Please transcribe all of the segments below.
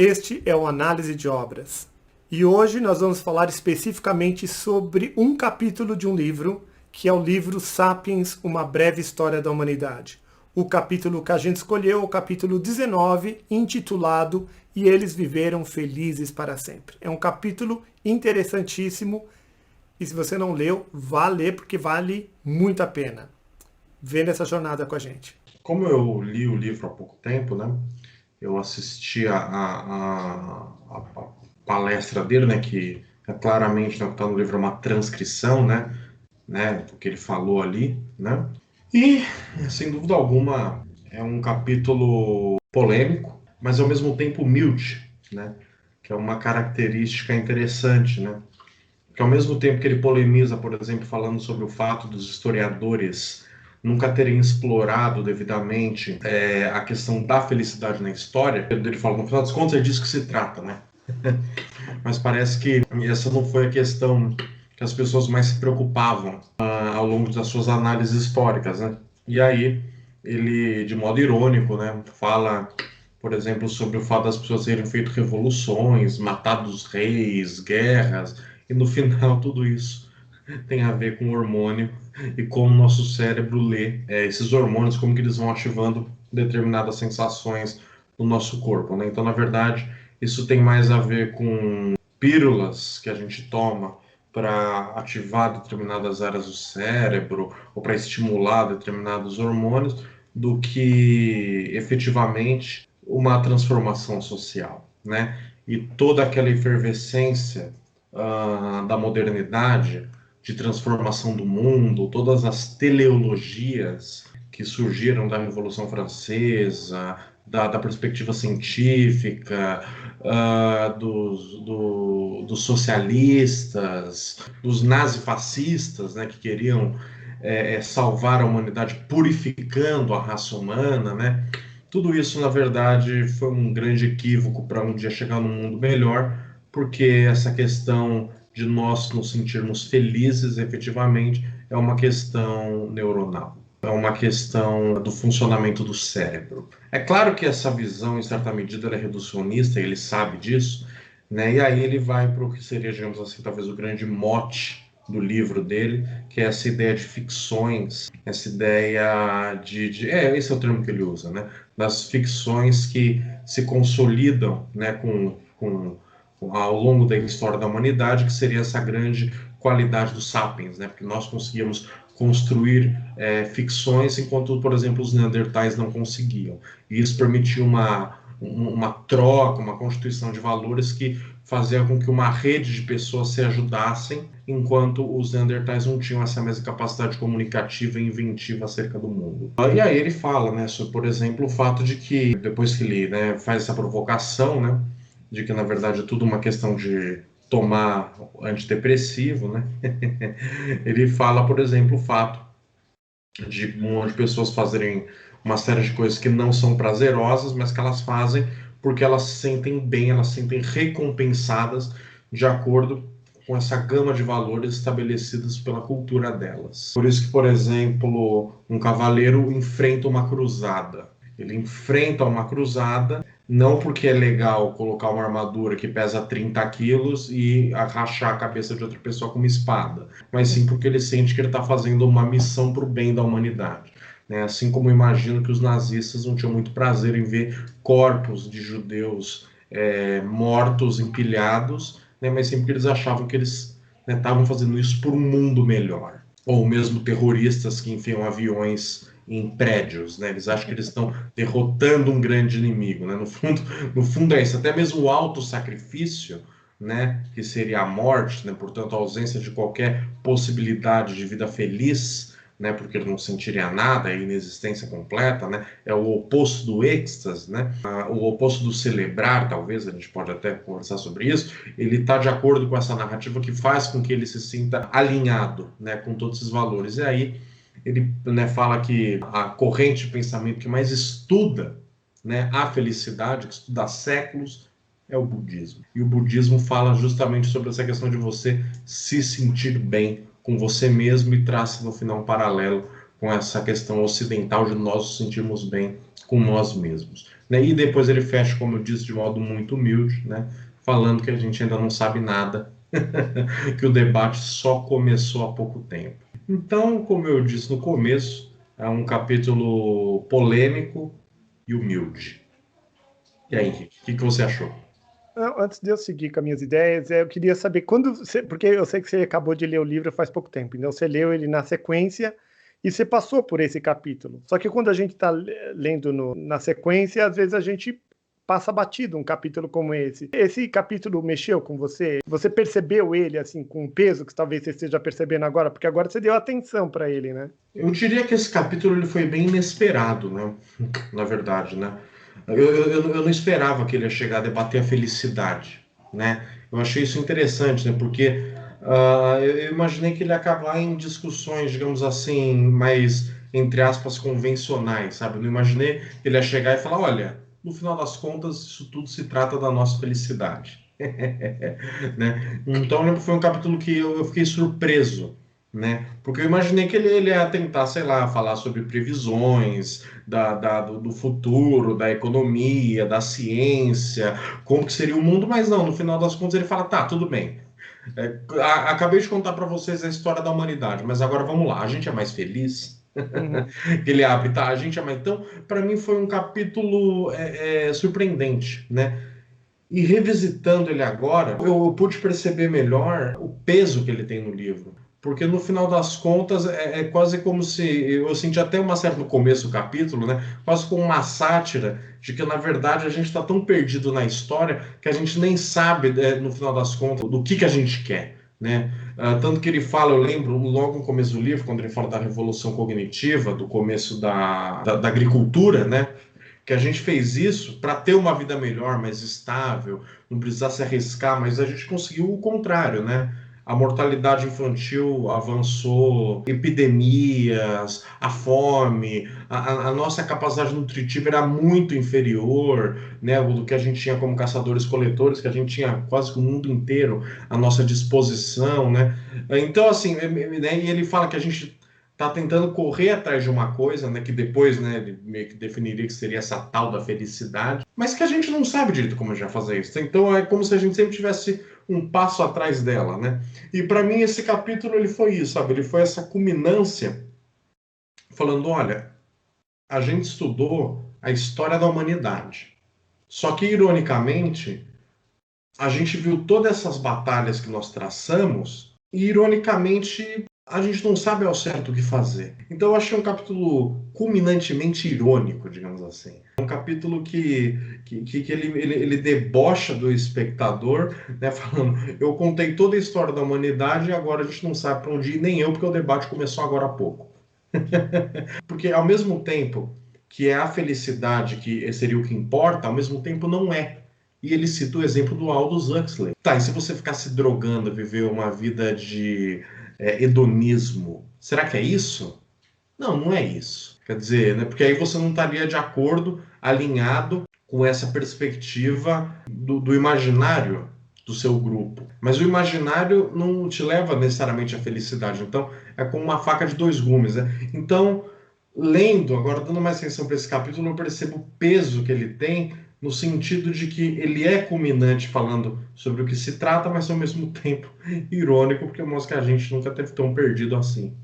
Este é o Análise de Obras. E hoje nós vamos falar especificamente sobre um capítulo de um livro, que é o livro Sapiens, Uma Breve História da Humanidade. O capítulo que a gente escolheu é o capítulo 19, intitulado E Eles Viveram Felizes para Sempre. É um capítulo interessantíssimo e se você não leu, vá ler porque vale muito a pena. Vem nessa jornada com a gente. Como eu li o livro há pouco tempo, né? Eu assisti a palestra dele, né? Que é claramente, né, está no livro, é uma transcrição, do que ele falou ali, né? E, sem dúvida alguma, é um capítulo polêmico, mas ao mesmo tempo humilde, né? Que é uma característica interessante, né? Porque ao mesmo tempo que ele polemiza, por exemplo, falando sobre o fato dos historiadores nunca terem explorado devidamente a questão da felicidade na história, ele fala, no final das contas, é disso que se trata, né? Mas parece que essa não foi a questão que as pessoas mais se preocupavam ao longo das suas análises históricas, né? E aí ele, de modo irônico, né, fala, por exemplo, sobre o fato das pessoas terem feito revoluções, matado os reis, guerras, e no final tudo isso tem a ver com o hormônio e como o nosso cérebro lê esses hormônios, como que eles vão ativando determinadas sensações no nosso corpo, né? Então, na verdade, isso tem mais a ver com pílulas que a gente toma para ativar determinadas áreas do cérebro ou para estimular determinados hormônios do que efetivamente uma transformação social, né? E toda aquela efervescência da modernidade, de transformação do mundo, todas as teleologias que surgiram da Revolução Francesa, da perspectiva científica, dos socialistas, dos nazifascistas, né, que queriam salvar a humanidade purificando a raça humana, né? Tudo isso, na verdade, foi um grande equívoco para um dia chegar num mundo melhor, porque essa questão de nós nos sentirmos felizes efetivamente é uma questão neuronal, é uma questão do funcionamento do cérebro. É claro que essa visão, em certa medida, ela é reducionista, ele sabe disso, né? E aí ele vai para o que seria, digamos assim, talvez o grande mote do livro dele, que é essa ideia de ficções, essa ideia esse é o termo que ele usa, né? Das ficções que se consolidam, né, ao longo da história da humanidade, que seria essa grande qualidade dos sapiens, né? Porque nós conseguíamos construir ficções, enquanto, por exemplo, os neandertais não conseguiam. E isso permitia uma troca, uma constituição de valores que fazia com que uma rede de pessoas se ajudassem, enquanto os neandertais não tinham essa mesma capacidade comunicativa e inventiva acerca do mundo. E aí ele fala, né, sobre, por exemplo, o fato de que, depois que ele, né, faz essa provocação, né, de que, na verdade, é tudo uma questão de tomar antidepressivo, né, ele fala, por exemplo, o fato de um monte de pessoas fazerem uma série de coisas que não são prazerosas, mas que elas fazem porque elas se sentem bem, elas se sentem recompensadas de acordo com essa gama de valores estabelecidos pela cultura delas. Por isso que, por exemplo, um cavaleiro enfrenta uma cruzada. Ele enfrenta uma cruzada não porque é legal colocar uma armadura que pesa 30 quilos e rachar a cabeça de outra pessoa com uma espada, mas sim porque ele sente que ele está fazendo uma missão para o bem da humanidade. Né? Assim como eu imagino que os nazistas não tinham muito prazer em ver corpos de judeus mortos, empilhados, né? Mas sempre que eles achavam que eles estavam fazendo isso por um mundo melhor. Ou mesmo terroristas que enfiam aviões em prédios, né? Eles acham que eles estão derrotando um grande inimigo, né? No fundo é isso. Até mesmo o autossacrifício, né? Que seria a morte, né? Portanto, a ausência de qualquer possibilidade de vida feliz, né? Porque ele não sentiria nada, a inexistência completa, né? É o oposto do êxtase, né? O oposto do celebrar, talvez, a gente pode até conversar sobre isso. Ele está de acordo com essa narrativa que faz com que ele se sinta alinhado, né? Com todos esses valores. E aí ele, né, fala que a corrente de pensamento que mais estuda, né, a felicidade, que estuda há séculos, é o budismo. E o budismo fala justamente sobre essa questão de você se sentir bem com você mesmo e traça no final um paralelo com essa questão ocidental de nós nos sentirmos bem com nós mesmos, né? E depois ele fecha, como eu disse, de modo muito humilde, né? Falando que a gente ainda não sabe nada, que o debate só começou há pouco tempo. Então, como eu disse no começo, é um capítulo polêmico e humilde. E aí, Henrique, o que você achou? Não, antes de eu seguir com as minhas ideias, eu queria saber quando você, porque eu sei que você acabou de ler o livro faz pouco tempo, então você leu ele na sequência e você passou por esse capítulo. Só que quando a gente está lendo na sequência, às vezes a gente passa batido um capítulo como esse. Esse capítulo mexeu com você? Você percebeu ele assim com o peso que talvez você esteja percebendo agora? Porque agora você deu atenção para ele, né? Eu diria que esse capítulo ele foi bem inesperado, né? Na verdade, né? Eu não esperava que ele ia chegar a debater a felicidade, né? Eu achei isso interessante, né? Porque eu imaginei que ele ia acabar em discussões, digamos assim, mais, entre aspas, convencionais, sabe? Eu não imaginei que ele ia chegar e falar, olha, no final das contas, isso tudo se trata da nossa felicidade. Né? Então foi um capítulo que eu fiquei surpreso, né? Porque eu imaginei que ele ia tentar, sei lá, falar sobre previsões do futuro, da economia, da ciência, como que seria o mundo, mas não, no final das contas ele fala, tá, tudo bem. Acabei de contar para vocês a história da humanidade, mas agora vamos lá, a gente é mais feliz? Uhum. Ele abre, tá, a gente é mais... Então, para mim foi um capítulo surpreendente, né? E revisitando ele agora, eu pude perceber melhor o peso que ele tem no livro. Porque no final das contas é quase como se eu senti até uma certa no começo do capítulo, né? Quase como uma sátira de que na verdade a gente está tão perdido na história que a gente nem sabe, no final das contas, do que a gente quer, né? Tanto que ele fala, eu lembro logo no começo do livro, quando ele fala da revolução cognitiva, do começo da agricultura, né? Que a gente fez isso para ter uma vida melhor, mais estável, não precisar se arriscar, mas a gente conseguiu o contrário, né? A mortalidade infantil avançou, epidemias, a fome, a nossa capacidade nutritiva era muito inferior, né, do que a gente tinha como caçadores-coletores, que a gente tinha quase que o mundo inteiro à nossa disposição, né? Então, assim, né, e ele fala que a gente está tentando correr atrás de uma coisa, né, que depois, né, ele meio que definiria que seria essa tal da felicidade, mas que a gente não sabe direito como já fazer isso. Então é como se a gente sempre tivesse um passo atrás dela, né? E para mim esse capítulo ele foi isso, sabe? Ele foi essa culminância falando, olha, a gente estudou a história da humanidade. Só que ironicamente, a gente viu todas essas batalhas que nós traçamos e ironicamente a gente não sabe ao certo o que fazer. Então eu achei um capítulo culminantemente irônico, digamos assim. Um capítulo que ele debocha do espectador, né, falando, eu contei toda a história da humanidade e agora a gente não sabe para onde ir, nem eu, porque o debate começou agora há pouco. Porque ao mesmo tempo que é a felicidade que seria o que importa, ao mesmo tempo não é. E ele cita o exemplo do Aldous Huxley. Tá, e se você ficar se drogando, viver uma vida de hedonismo, será que é isso? Não, não é isso. Quer dizer, né, porque aí você não estaria de acordo, alinhado com essa perspectiva do imaginário do seu grupo. Mas o imaginário não te leva necessariamente à felicidade. Então, é como uma faca de dois gumes. Né? Então, lendo, agora dando mais atenção para esse capítulo, eu percebo o peso que ele tem no sentido de que ele é culminante falando sobre o que se trata, mas ao mesmo tempo irônico, porque mostra que a gente nunca teve tão perdido assim.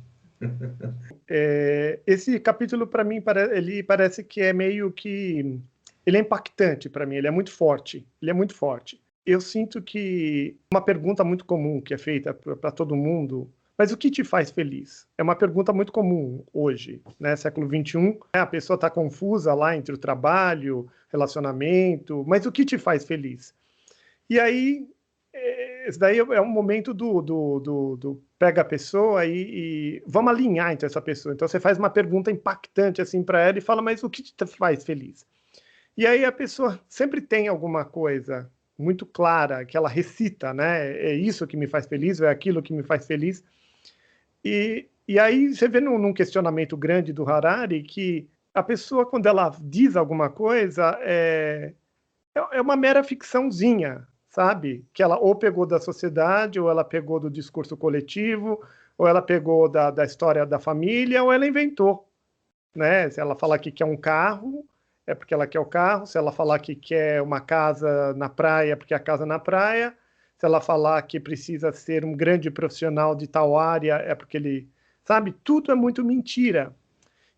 Esse capítulo, para mim, ele parece que é meio que... Ele é impactante para mim, ele é muito forte. Ele é muito forte. Eu sinto que uma pergunta muito comum que é feita para todo mundo, mas o que te faz feliz? É uma pergunta muito comum hoje, né? Século XXI, a pessoa está confusa lá entre o trabalho, relacionamento, mas o que te faz feliz? E aí, esse daí é um momento do pega a pessoa e vamos alinhar entre essa pessoa. Então você faz uma pergunta impactante assim para ela e fala, mas o que te faz feliz? E aí a pessoa sempre tem alguma coisa muito clara que ela recita, né? É isso que me faz feliz, ou é aquilo que me faz feliz. E aí você vê num questionamento grande do Harari que a pessoa, quando ela diz alguma coisa, é uma mera ficçãozinha, sabe? Que ela ou pegou da sociedade, ou ela pegou do discurso coletivo, ou ela pegou da história da família, ou ela inventou, né? Se ela falar que quer um carro, é porque ela quer o carro. Se ela falar que quer uma casa na praia, é porque é a casa na praia. Se ela falar que precisa ser um grande profissional de tal área, é porque ele... Sabe? Tudo é muito mentira.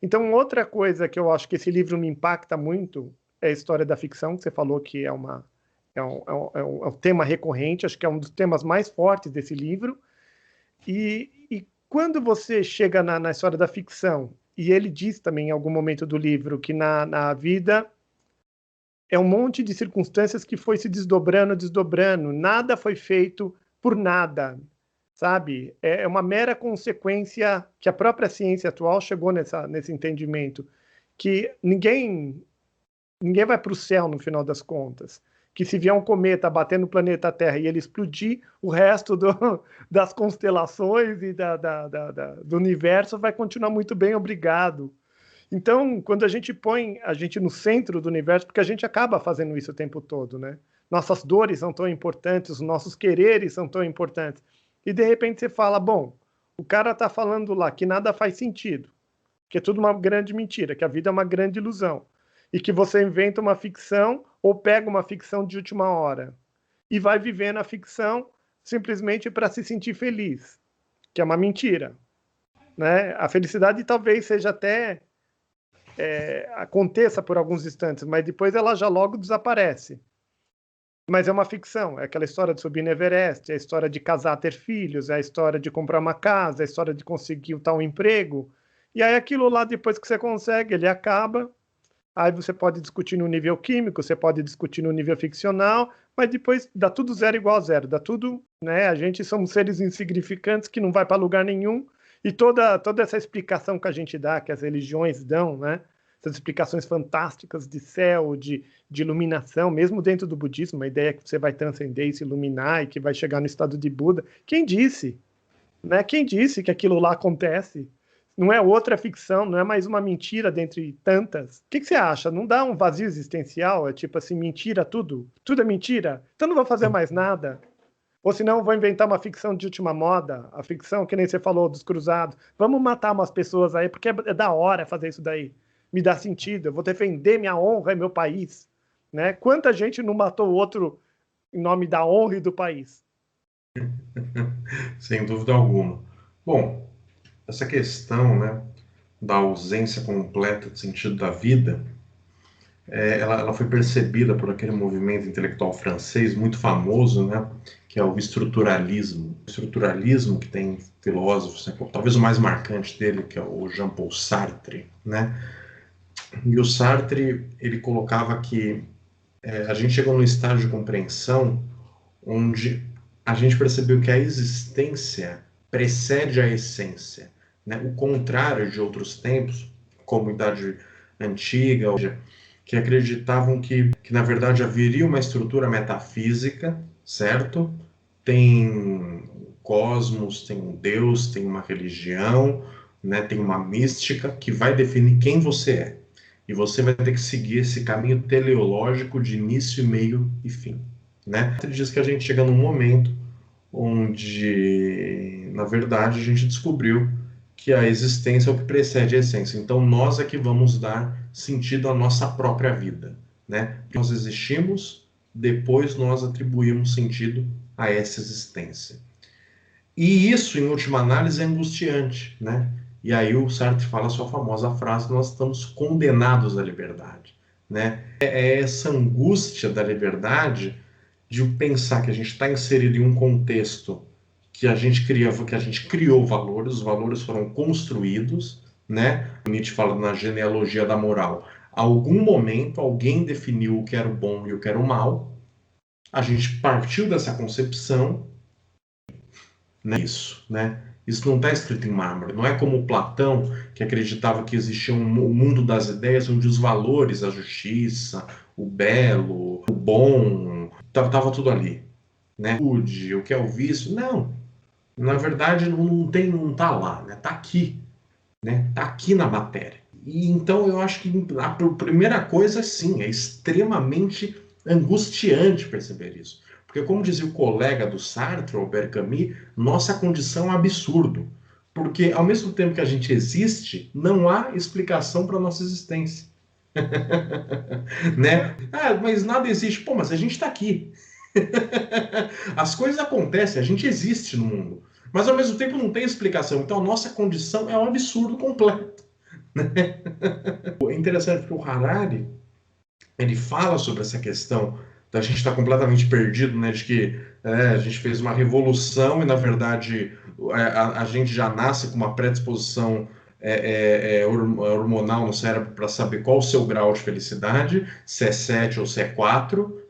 Então, outra coisa que eu acho que esse livro me impacta muito é a história da ficção, que você falou que é um tema recorrente, acho que é um dos temas mais fortes desse livro. E quando você chega na história da ficção, e ele diz também em algum momento do livro que na vida é um monte de circunstâncias que foi se desdobrando, desdobrando, nada foi feito por nada, sabe? É uma mera consequência que a própria ciência atual chegou nesse entendimento, que ninguém vai para o céu no final das contas. Que se vier um cometa bater no planeta Terra e ele explodir, o resto das constelações e do universo vai continuar muito bem, obrigado. Então, quando a gente põe a gente no centro do universo, porque a gente acaba fazendo isso o tempo todo, né? Nossas dores são tão importantes, os nossos quereres são tão importantes. E de repente você fala, bom, o cara está falando lá que nada faz sentido, que é tudo uma grande mentira, que a vida é uma grande ilusão, e que você inventa uma ficção ou pega uma ficção de última hora e vai vivendo a ficção simplesmente para se sentir feliz, que é uma mentira, né? A felicidade talvez seja até aconteça por alguns instantes, mas depois ela já logo desaparece. Mas é uma ficção, é aquela história de subir no Everest, é a história de casar, ter filhos, é a história de comprar uma casa, é a história de conseguir o tal emprego. E aí aquilo lá, depois que você consegue, ele acaba. Aí você pode discutir no nível químico, você pode discutir no nível ficcional, mas depois dá tudo zero igual a zero, dá tudo, né? A gente somos seres insignificantes que não vai para lugar nenhum, e toda essa explicação que a gente dá, que as religiões dão, né? Essas explicações fantásticas de céu, de iluminação, mesmo dentro do budismo, a ideia é que você vai transcender e se iluminar e que vai chegar no estado de Buda. Quem disse? Né? Quem disse que aquilo lá acontece? Não é outra ficção, não é mais uma mentira dentre tantas. O que você acha? Não dá um vazio existencial? É tipo assim, mentira tudo? Tudo é mentira? Então não vou fazer mais nada. Ou senão vou inventar uma ficção de última moda, a ficção que nem você falou dos cruzados. Vamos matar umas pessoas aí, porque é da hora fazer isso daí. Me dá sentido, eu vou defender minha honra e meu país. Né? Quanta gente não matou o outro em nome da honra e do país? Sem dúvida alguma. Bom, essa questão, né, da ausência completa de sentido da vida, ela foi percebida por aquele movimento intelectual francês muito famoso, né, que é o estruturalismo. O estruturalismo, que tem filósofos, né, talvez o mais marcante dele, que é o Jean-Paul Sartre, né? E o Sartre, ele colocava que a gente chegou num estágio de compreensão onde a gente percebeu que a existência precede a essência, né? O contrário de outros tempos, como Idade Antiga, que acreditavam que na verdade haveria uma estrutura metafísica, certo? Tem cosmos, tem um Deus, tem uma religião, né? Tem uma mística que vai definir quem você é. E você vai ter que seguir esse caminho teleológico de início, meio e fim, né? Ele diz que a gente chega num momento onde, na verdade, a gente descobriu que a existência é o que precede a essência. Então, nós é que vamos dar sentido à nossa própria vida, né? Nós existimos, depois nós atribuímos sentido a essa existência. E isso, em última análise, é angustiante, né? E aí o Sartre fala a sua famosa frase: nós estamos condenados à liberdade, né? É essa angústia da liberdade de pensar que a gente está inserido em um contexto que a gente criou valores, os valores foram construídos, né? Nietzsche fala na genealogia da moral. A algum momento alguém definiu o que era o bom e o que era o mal. A gente partiu dessa concepção, né? Isso, né? Isso não está escrito em mármore. Não é como Platão, que acreditava que existia um mundo das ideias onde os valores, a justiça, o belo, o bom, estava tudo ali, né? O que é o vício? Não. Na verdade, não está lá, né? Está aqui, né? Está aqui na matéria. E então eu acho que a primeira coisa, sim, é extremamente angustiante perceber isso. Porque, como dizia o colega do Sartre, Albert Camus, nossa condição é um absurdo. Porque ao mesmo tempo que a gente existe, não há explicação para a nossa existência. Né? Ah, mas nada existe. Pô, mas a gente está aqui. As coisas acontecem, a gente existe no mundo. Mas ao mesmo tempo não tem explicação. Então a nossa condição é um absurdo completo. É interessante porque o Harari, ele fala sobre essa questão da gente estar completamente perdido, né? De que a gente fez uma revolução e, na verdade, a gente já nasce com uma predisposição hormonal no cérebro para saber qual o seu grau de felicidade, se é 7 ou se é 4.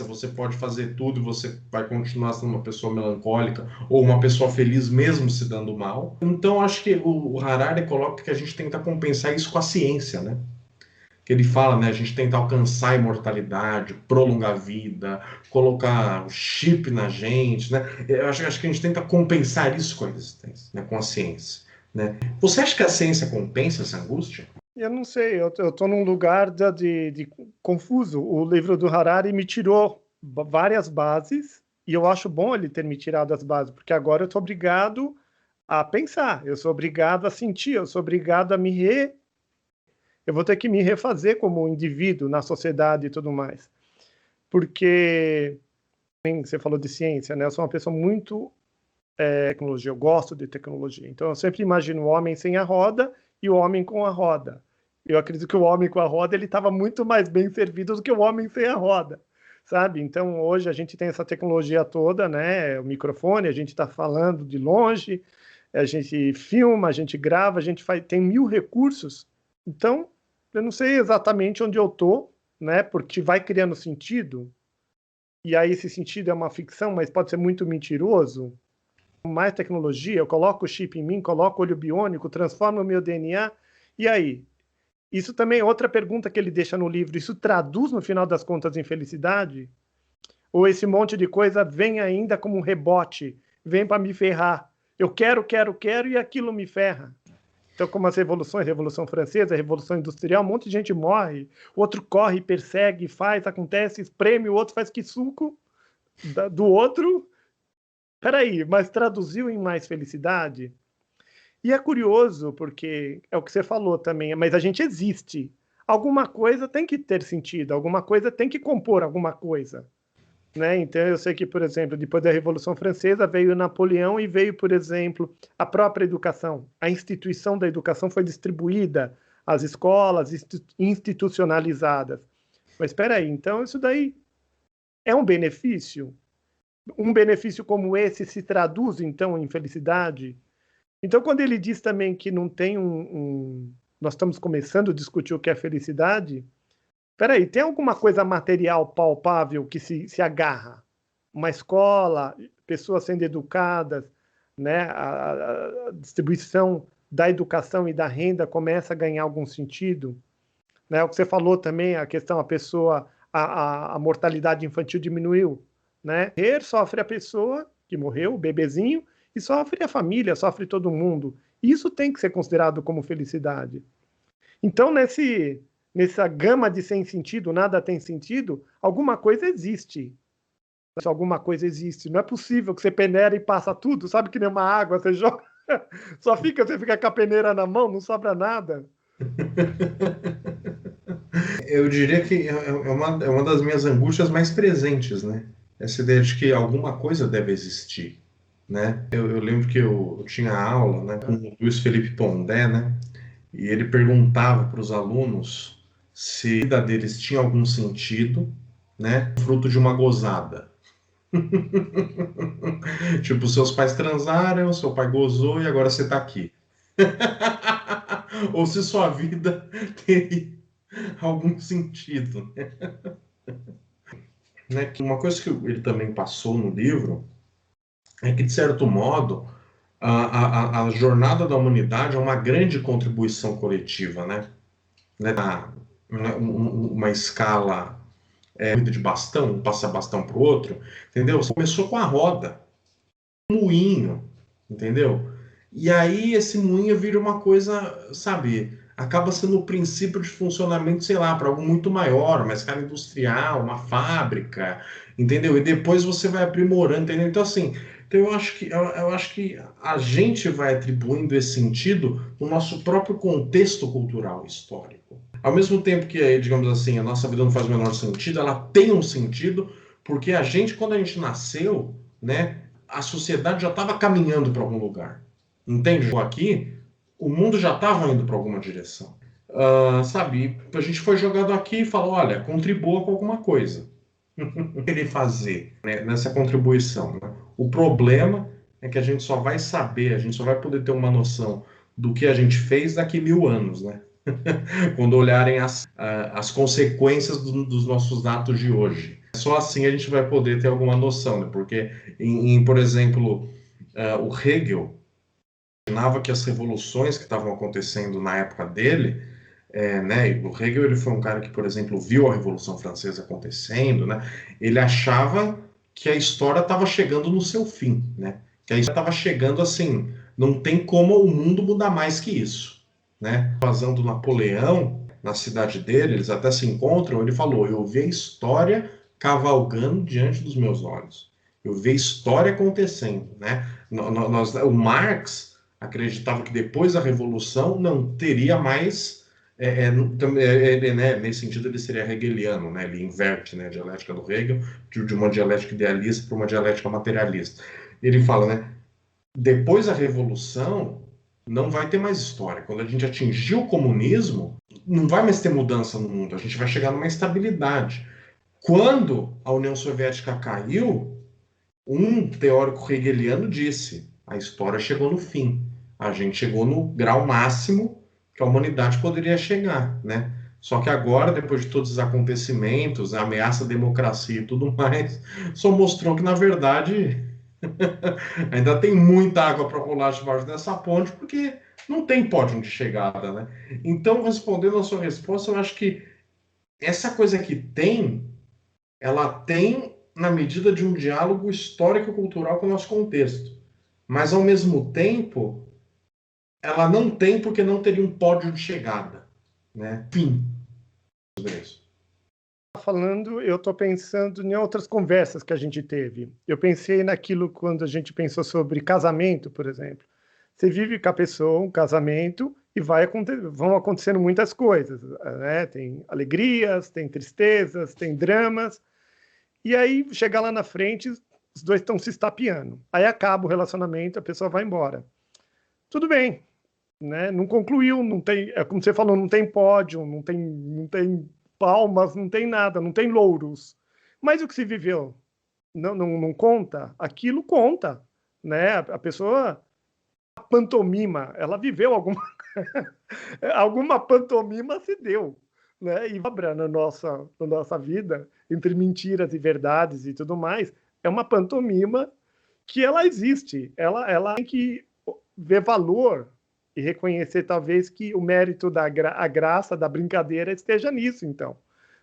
Você pode fazer tudo e você vai continuar sendo uma pessoa melancólica ou uma pessoa feliz mesmo se dando mal. Então, acho que o Harari coloca que a gente tenta compensar isso com a ciência, né? Que ele fala, né, a gente tenta alcançar a imortalidade, prolongar a vida, colocar o chip na gente, né? Eu acho que a gente tenta compensar isso com a existência, né, com a ciência, né? Você acha que a ciência compensa essa angústia? Eu não sei, eu estou num lugar de confuso. O livro do Harari me tirou várias bases, e eu acho bom ele ter me tirado as bases, porque agora eu estou obrigado a pensar, eu sou obrigado a sentir, eu sou obrigado a eu vou ter que me refazer como indivíduo na sociedade e tudo mais. Porque, você falou de ciência, né? Eu sou uma pessoa muito tecnologia, eu gosto de tecnologia. Então eu sempre imagino o homem sem a roda e o homem com a roda. Eu acredito que o homem com a roda ele estava muito mais bem servido do que o homem sem a roda, sabe? Então hoje a gente tem essa tecnologia toda, né? O microfone, a gente está falando de longe, a gente filma, a gente grava, a gente tem 1000 recursos. Então eu não sei exatamente onde eu tô, né? Porque vai criando sentido. E aí esse sentido é uma ficção, mas pode ser muito mentiroso. Mais tecnologia, eu coloco o chip em mim, coloco olho biônico, transformo o meu DNA, e aí? Isso também é outra pergunta que ele deixa no livro. Isso traduz, no final das contas, em felicidade? Ou esse monte de coisa vem ainda como um rebote, vem para me ferrar? Eu quero, e aquilo me ferra. Então, como as revoluções, Revolução Francesa, Revolução Industrial, um monte de gente morre, o outro corre, persegue, faz, acontece, espreme, o outro faz que suco do outro. Peraí, mas traduziu em mais felicidade? E é curioso, porque é o que você falou também, mas a gente existe. Alguma coisa tem que ter sentido, alguma coisa tem que compor alguma coisa. Né? Então eu sei que, por exemplo, depois da Revolução Francesa veio Napoleão e veio, por exemplo, a própria educação. A instituição da educação foi distribuída, as escolas institucionalizadas. Mas espera aí, então isso daí é um benefício? Um benefício como esse se traduz, então, em felicidade? Então, quando ele diz também que não tem nós estamos começando a discutir o que é felicidade, peraí, tem alguma coisa material palpável que se agarra? Uma escola, pessoas sendo educadas, né? A distribuição da educação e da renda começa a ganhar algum sentido? Né? O que você falou também, a questão, a mortalidade infantil diminuiu. Né? Sofre a pessoa que morreu, o bebezinho, e sofre a família, sofre todo mundo. Isso tem que ser considerado como felicidade. Então, nessa gama de sem sentido, nada tem sentido, alguma coisa existe. Se alguma coisa existe, não é possível que você peneira e passa tudo, sabe que nem uma água, você joga, você fica com a peneira na mão, não sobra nada. Eu diria que é uma das minhas angústias mais presentes, né? Essa ideia de que alguma coisa deve existir, né? Eu lembro que eu tinha aula, né, com o Luiz Felipe Pondé, né? E ele perguntava para os alunos se a vida deles tinha algum sentido, né? Fruto de uma gozada. Tipo, seus pais transaram, seu pai gozou e agora você está aqui. Ou se sua vida teria algum sentido. Né? Uma coisa que ele também passou no livro é que, de certo modo, a jornada da humanidade é uma grande contribuição coletiva, né? Uma escala de bastão, um passa bastão para o outro, entendeu? Você começou com a roda, um moinho, entendeu? E aí esse moinho vira uma coisa, sabe? acaba sendo o princípio de funcionamento, sei lá, para algo muito maior, uma escala industrial, uma fábrica, entendeu? E depois você vai aprimorando, entendeu? Então, assim, então eu acho que a gente vai atribuindo esse sentido no nosso próprio contexto cultural histórico. Ao mesmo tempo que, digamos assim, a nossa vida não faz o menor sentido, ela tem um sentido, porque a gente, quando a gente nasceu, né, a sociedade já estava caminhando para algum lugar. Entende? Aqui, o mundo já estava indo para alguma direção. Sabe, a gente foi jogado aqui e falou, olha, contribua com alguma coisa. Querer fazer, né, nessa contribuição. Né? O problema é que a gente só vai saber, a gente só vai poder ter uma noção do que a gente fez daqui 1000 anos, né? Quando olharem as consequências dos nossos atos de hoje. Só assim a gente vai poder ter alguma noção, né? Porque, por exemplo, o Hegel imaginava que as revoluções que estavam acontecendo na época dele, né, o Hegel ele foi um cara que, por exemplo, viu a Revolução Francesa acontecendo, né, ele achava que a história estava chegando no seu fim, né, que a história estava chegando assim, não tem como o mundo mudar mais que isso, né. A invasão do Napoleão na cidade dele, eles até se encontram, ele falou, eu vi a história cavalgando diante dos meus olhos, eu vi a história acontecendo, né, o Marx acreditava que depois da Revolução não teria mais, né, nesse sentido ele seria hegeliano, né, ele inverte, né, a dialética do Hegel de uma dialética idealista para uma dialética materialista. Ele fala, né, depois da Revolução não vai ter mais história. Quando a gente atingir o comunismo, não vai mais ter mudança no mundo, a gente vai chegar numa estabilidade. Quando a União Soviética caiu, um teórico hegeliano disse, a história chegou no fim. A gente chegou no grau máximo que a humanidade poderia chegar, né? Só que agora, depois de todos os acontecimentos, a ameaça à democracia e tudo mais, só mostrou que, na verdade, ainda tem muita água para rolar debaixo dessa ponte, porque não tem pódio de chegada, né? Então, respondendo a sua resposta, eu acho que essa coisa que tem, ela tem na medida de um diálogo histórico-cultural com o nosso contexto. Mas, ao mesmo tempo, ela não tem porque não teria um pódio de chegada. Né? Fim. Falando, eu estou pensando em outras conversas que a gente teve. Eu pensei naquilo quando a gente pensou sobre casamento, por exemplo. Você vive com a pessoa, um casamento, e vão acontecendo muitas coisas. Né? Tem alegrias, tem tristezas, tem dramas. E aí, chega lá na frente, os dois estão se estapeando. Aí acaba o relacionamento, a pessoa vai embora. Tudo bem, né? Não concluiu, não tem, é como você falou, não tem pódio, não tem palmas, não tem nada, não tem louros. Mas o que se viveu não conta? Aquilo conta, né? A pessoa, a pantomima, ela viveu alguma pantomima se deu, né? E obra na nossa vida, entre mentiras e verdades e tudo mais, é uma pantomima que ela existe, ela tem que ver valor e reconhecer talvez que o mérito a graça da brincadeira esteja nisso, então.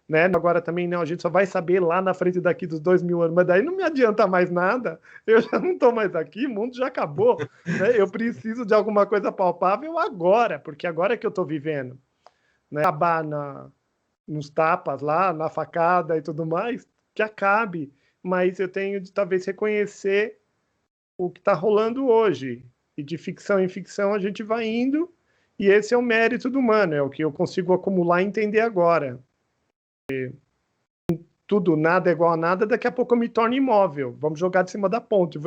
Né? Agora também não, a gente só vai saber lá na frente daqui dos 2000 anos, mas daí não me adianta mais nada, eu já não estou mais aqui, o mundo já acabou, né? Eu preciso de alguma coisa palpável agora, porque agora é que eu estou vivendo. Né? Acabar nos tapas lá, na facada e tudo mais, que acabe, mas eu tenho de talvez reconhecer o que está rolando hoje, e de ficção em ficção a gente vai indo, e esse é o mérito do humano, é o que eu consigo acumular e entender agora. Tudo, nada é igual a nada, daqui a pouco eu me torno imóvel, vamos jogar de cima da ponte.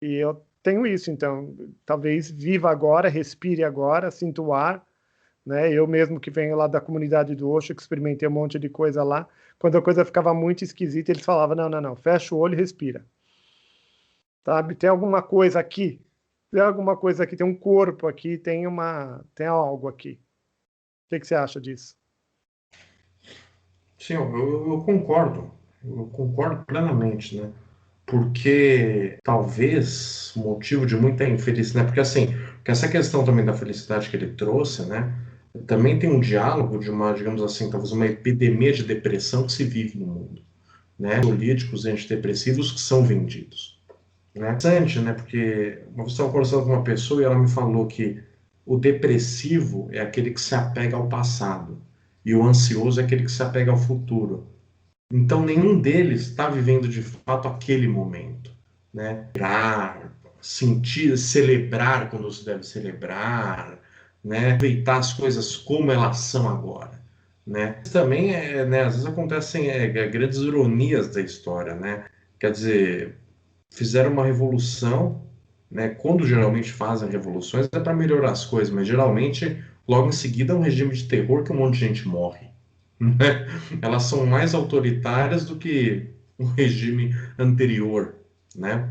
E eu tenho isso, então, talvez viva agora, respire agora, sinta o ar, né? Eu mesmo que venho lá da comunidade do Osho, que experimentei um monte de coisa lá, quando a coisa ficava muito esquisita, eles falavam, não, fecha o olho e respira. Sabe? Tem alguma coisa aqui, tem um corpo aqui, tem algo aqui. O que você acha disso? Sim, eu concordo plenamente, né? Porque talvez o motivo de muita infelicidade, né? Porque assim, que essa questão também da felicidade que ele trouxe, né? Também tem um diálogo de uma, digamos assim, talvez uma epidemia de depressão que se vive no mundo, né? Políticos e antidepressivos que são vendidos, né? Interessante, né? Porque uma vez eu estava conversando com uma pessoa e ela me falou que o depressivo é aquele que se apega ao passado e o ansioso é aquele que se apega ao futuro. Então, nenhum deles está vivendo de fato aquele momento, né? Sentir, celebrar quando se deve celebrar, né? Aproveitar as coisas como elas são agora, né? Isso também né? Às vezes acontecem grandes ironias da história, né? Quer dizer, fizeram uma revolução, né? Quando geralmente fazem revoluções é para melhorar as coisas, mas geralmente logo em seguida é um regime de terror que um monte de gente morre, né? Elas são mais autoritárias do que o regime anterior, né?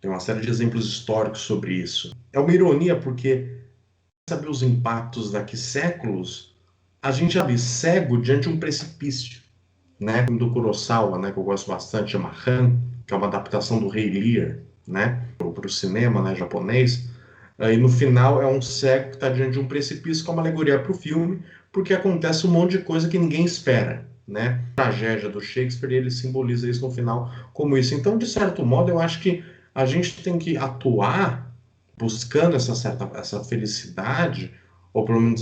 Tem uma série de exemplos históricos sobre isso. É uma ironia porque saber os impactos daqui séculos, a gente já cego diante de um precipício, né? Do Kurosawa, né? Que eu gosto bastante, chama Han, que é uma adaptação do Rei Lear, né? Para o cinema, né? Japonês. E no final é um cego que está diante de um precipício, que é uma alegoria para o filme, porque acontece um monte de coisa que ninguém espera, né? A tragédia do Shakespeare, ele simboliza isso no final como isso. Então, de certo modo, eu acho que a gente tem que atuar buscando essa felicidade, ou pelo menos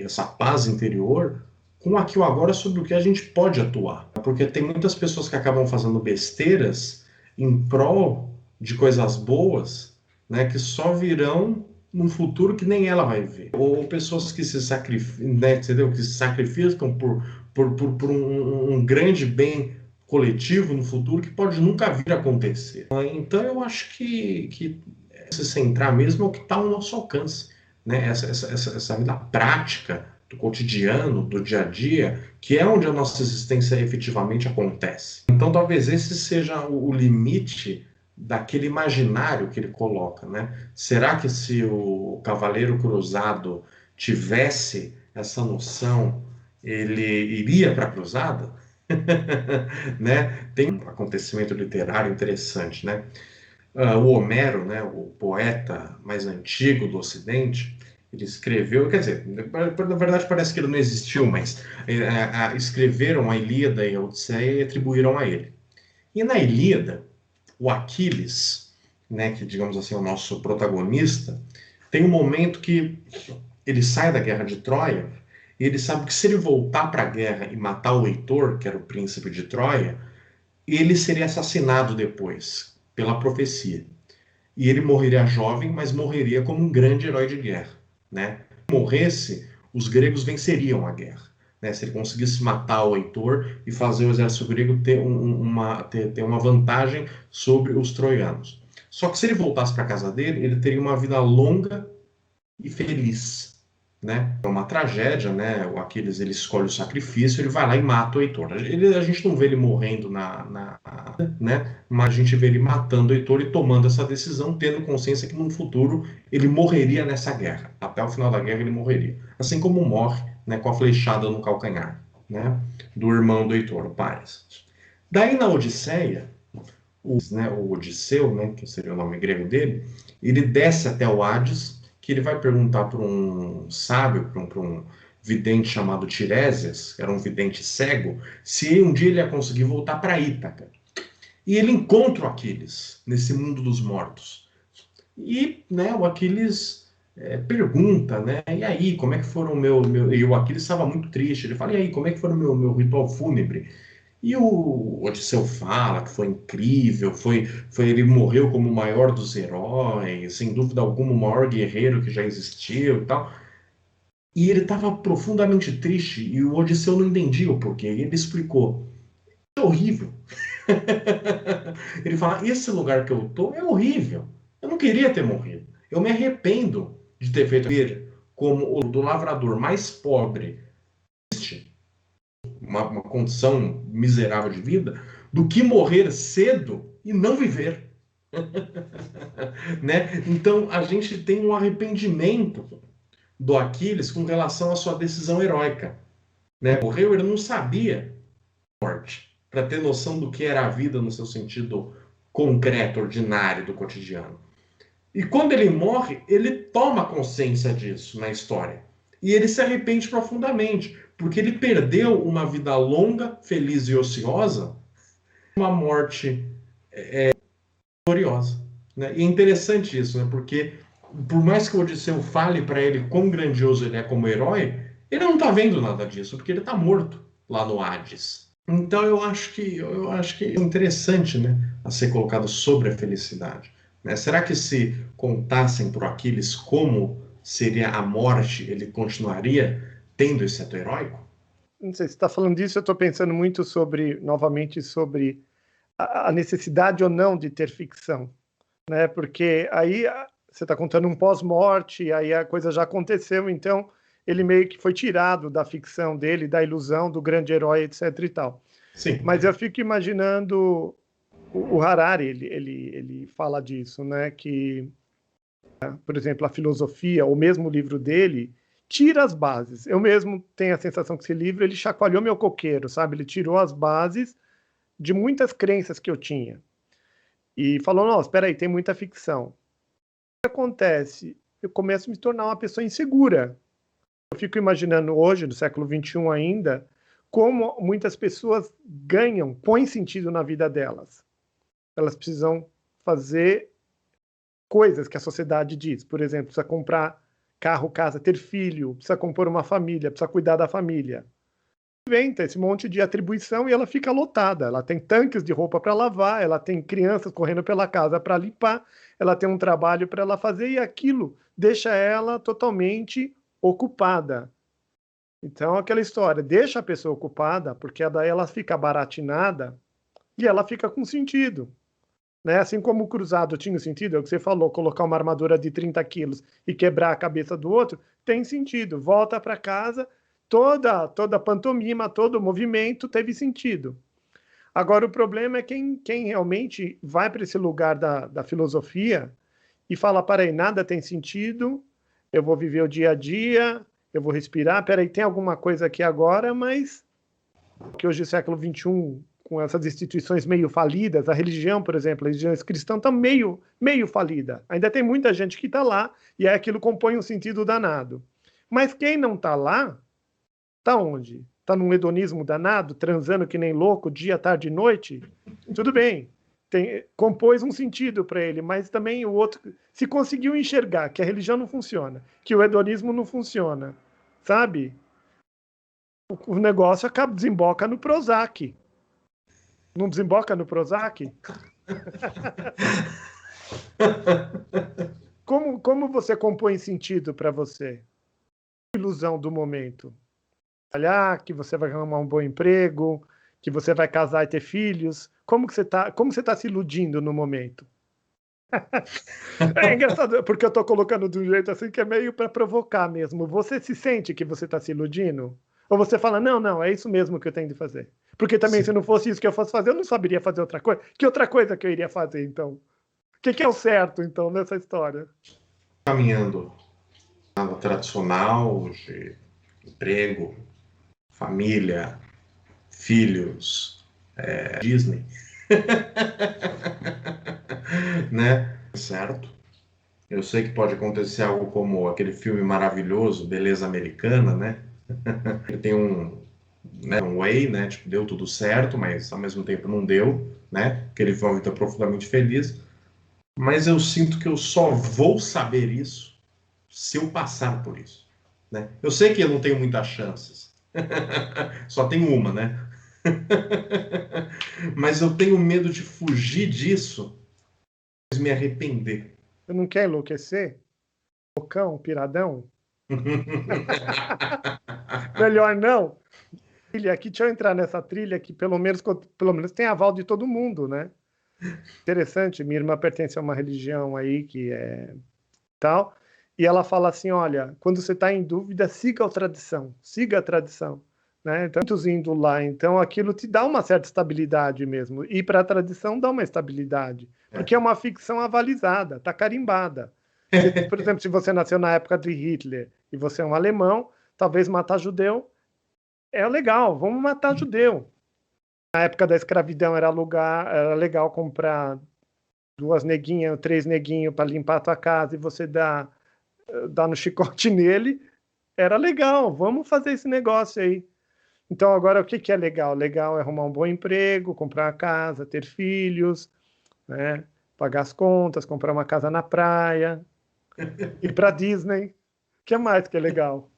essa paz interior, com aqui o agora sobre o que a gente pode atuar. Porque tem muitas pessoas que acabam fazendo besteiras em prol de coisas boas, né, que só virão num futuro que nem ela vai ver. Ou pessoas que se sacrificam, né, entendeu? Que se sacrificam por um grande bem coletivo no futuro que pode nunca vir a acontecer. Então eu acho que se centrar mesmo é o que está ao nosso alcance, né? Essa vida prática do cotidiano, do dia a dia, que é onde a nossa existência efetivamente acontece. Então talvez esse seja o limite daquele imaginário que ele coloca, né? Será que se o Cavaleiro Cruzado tivesse essa noção, ele iria para a cruzada? Né? Tem um acontecimento literário interessante, né? O Homero, né, o poeta mais antigo do Ocidente, ele escreveu, quer dizer, na verdade parece que ele não existiu, mas escreveram a Ilíada e a Odisseia e atribuíram a ele. E na Ilíada, o Aquiles, né, que digamos assim é o nosso protagonista, tem um momento que ele sai da guerra de Troia e ele sabe que se ele voltar para a guerra e matar o Heitor, que era o príncipe de Troia, ele seria assassinado depois pela profecia. E ele morreria jovem, mas morreria como um grande herói de guerra, né? Se morresse, os gregos venceriam a guerra, né? Se ele conseguisse matar o Heitor e fazer o exército grego ter uma vantagem sobre os troianos. Só que se ele voltasse para a casa dele, ele teria uma vida longa e feliz, né? É uma tragédia, né? O Aquiles ele escolhe o sacrifício, ele vai lá e mata o Heitor. A gente não vê ele morrendo né? Mas a gente vê ele matando o Heitor e tomando essa decisão, tendo consciência que no futuro ele morreria nessa guerra. Até o final da guerra ele morreria. Assim como morre, né, com a flechada no calcanhar, né? Do irmão do Heitor, o Paris. Daí na Odisseia, o Odisseu, né, que seria o nome grego dele, ele desce até o Hades, que ele vai perguntar para um sábio, para um vidente chamado Tiresias, que era um vidente cego, se um dia ele ia conseguir voltar para Ítaca. E ele encontra o Aquiles nesse mundo dos mortos. E, né, o Aquiles pergunta, né, e aí, como é que foram E o Aquiles estava muito triste, ele fala, e aí, como é que foi o meu ritual fúnebre? E o Odisseu fala que foi incrível, ele morreu como o maior dos heróis, sem dúvida alguma o maior guerreiro que já existiu e tal. E ele estava profundamente triste e o Odisseu não entendia o porquê. E ele explicou: é horrível. Ele fala: esse lugar que eu tô é horrível. Eu não queria ter morrido. Eu me arrependo de ter feito como o do lavrador mais pobre, uma condição miserável de vida, do que morrer cedo e não viver. Né? Então a gente tem um arrependimento do Aquiles com relação à sua decisão heróica. Né? Morreu, ele não sabia morte, para ter noção do que era a vida no seu sentido concreto, ordinário do cotidiano. E quando ele morre, ele toma consciência disso na história. E ele se arrepende profundamente, porque ele perdeu uma vida longa, feliz e ociosa, uma morte gloriosa. Né? E é interessante isso, né? Porque por mais que o Odisseu fale para ele quão grandioso ele é como herói, ele não está vendo nada disso, porque ele está morto lá no Hades. Então eu acho que é interessante, né, a ser colocado sobre a felicidade. Né? Será que se contassem para Aquiles como seria a morte, ele continuaria tendo esse ato heróico? Não sei se está falando disso, eu estou pensando muito sobre, novamente, sobre a necessidade ou não de ter ficção, né? Porque aí você está contando um pós-morte, aí a coisa já aconteceu, então ele meio que foi tirado da ficção dele, da ilusão do grande herói, etc. e tal. Sim. Mas eu fico imaginando o Harari, ele fala disso, né? Que, por exemplo, a filosofia, ou mesmo o livro dele, tira as bases. Eu mesmo tenho a sensação que esse livro ele chacoalhou meu coqueiro, sabe? Ele tirou as bases de muitas crenças que eu tinha. E falou, não, espera aí, tem muita ficção. O que acontece? Eu começo a me tornar uma pessoa insegura. Eu fico imaginando hoje, no século XXI ainda, como muitas pessoas ganham, põem sentido na vida delas. Elas precisam fazer coisas que a sociedade diz. Por exemplo, precisa comprar carro, casa, ter filho, precisa compor uma família, precisa cuidar da família. Inventa esse monte de atribuição e ela fica lotada. Ela tem tanques de roupa para lavar, ela tem crianças correndo pela casa para limpar, ela tem um trabalho para ela fazer e aquilo deixa ela totalmente ocupada. Então, aquela história, deixa a pessoa ocupada, porque daí ela fica baratinada e ela fica com sentido. Né? Assim como o cruzado tinha sentido, é o que você falou, colocar uma armadura de 30 quilos e quebrar a cabeça do outro, tem sentido. Volta para casa, toda pantomima, todo movimento teve sentido. Agora, o problema é quem realmente vai para esse lugar da filosofia e fala, peraí, nada tem sentido, eu vou viver o dia a dia, eu vou respirar, peraí, tem alguma coisa aqui agora, mas que hoje, século XXI, com essas instituições meio falidas, a religião, por exemplo, a religião cristã está meio falida. Ainda tem muita gente que está lá e aí aquilo compõe um sentido danado. Mas quem não está lá, está onde? Está num hedonismo danado, transando que nem louco, dia, tarde e noite? Tudo bem, compôs um sentido para ele, mas também o outro, se conseguiu enxergar que a religião não funciona, que o hedonismo não funciona, sabe? O negócio acaba, desemboca no Prozac. Não desemboca no Prozac? Como você compõe sentido para você? Ilusão do momento. Trabalhar, que você vai arrumar um bom emprego, que você vai casar e ter filhos. Como você tá se iludindo no momento? É engraçado, porque eu estou colocando de um jeito assim que é meio para provocar mesmo. Você se sente que você está se iludindo? Ou você fala, não, não, é isso mesmo que eu tenho de fazer? Porque também, se Sim. não fosse isso que eu fosse fazer, eu não saberia fazer outra coisa. Que outra coisa que eu iria fazer, então? O que é o certo, então, nessa história? Caminhando nada tradicional de emprego, família, filhos, Disney, né? Certo? Eu sei que pode acontecer algo como aquele filme maravilhoso, Beleza Americana, né? Ele tem um way, né? Tipo, deu tudo certo, mas ao mesmo tempo não deu, né? Porque ele foi uma vida profundamente feliz. Mas eu sinto que eu só vou saber isso se eu passar por isso, né? Eu sei que eu não tenho muitas chances. Só tenho uma, né? Mas eu tenho medo de fugir disso, mas me arrepender. Você não quer enlouquecer? Loucão, piradão? Melhor não. Aqui, deixa eu entrar nessa trilha que pelo menos tem aval de todo mundo, né? Interessante, minha irmã pertence a uma religião aí que é tal, e ela fala assim, olha, quando você está em dúvida, siga a tradição, siga a tradição, né? Então, muitos indo lá, então aquilo te dá uma certa estabilidade mesmo, e para a tradição dá uma estabilidade, porque é uma ficção avalizada, está carimbada. Por exemplo, se você nasceu na época de Hitler e você é um alemão, talvez matar judeu é legal, vamos matar judeu. Na época da escravidão era legal comprar duas neguinhas, três neguinhos para limpar a tua casa e você dá no chicote nele, era legal, vamos fazer esse negócio aí. Então agora o que é legal? Legal é arrumar um bom emprego, comprar uma casa, ter filhos, né? Pagar as contas, comprar uma casa na praia. E para Disney, o que mais que é legal?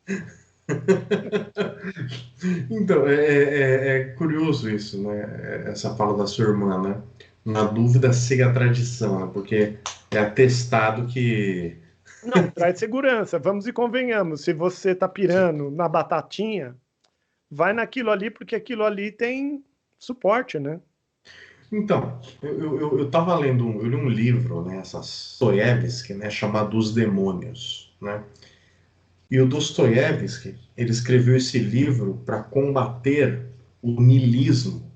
Então, é curioso isso, né? Essa fala da sua irmã, né? Na dúvida, siga a tradição, né? Porque é atestado que. Não, traz segurança. Vamos e convenhamos. Se você tá pirando na batatinha, vai naquilo ali, porque aquilo ali tem suporte, né? Então, eu tava lendo, eu li um livro, né? Dostoiévski, né? Chamado Os Demônios, né? E o Dostoiévski, ele escreveu esse livro para combater o niilismo,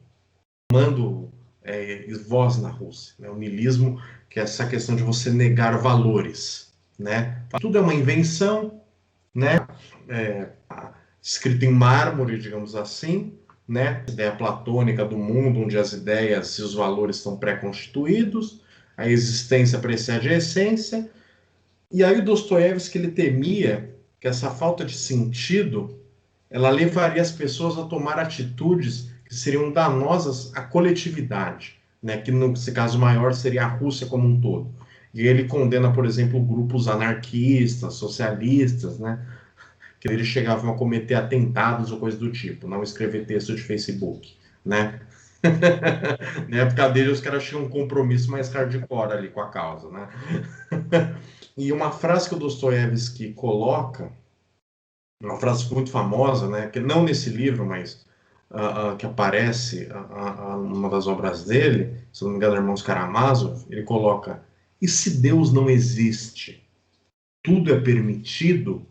tomando voz na Rússia, né? O niilismo, que é essa questão de você negar valores, né? Tudo é uma invenção, né? É, escrito em mármore, digamos assim, né? A ideia platônica do mundo, onde as ideias e os valores estão pré-constituídos, a existência precede a essência. E aí o Dostoiévski, ele temia que essa falta de sentido ela levaria as pessoas a tomar atitudes que seriam danosas à coletividade, né? Que nesse caso maior seria a Rússia como um todo. E ele condena, por exemplo, grupos anarquistas, socialistas, né? Que eles chegavam a cometer atentados ou coisa do tipo, não escrever texto de Facebook, né? Na época dele, os caras tinham um compromisso mais hardcore ali com a causa, né? E uma frase que o Dostoiévski coloca, uma frase muito famosa, né? Que não nesse livro, mas que aparece numa das obras dele, se não me engano, Irmãos Karamazov, ele coloca: e se Deus não existe, tudo é permitido?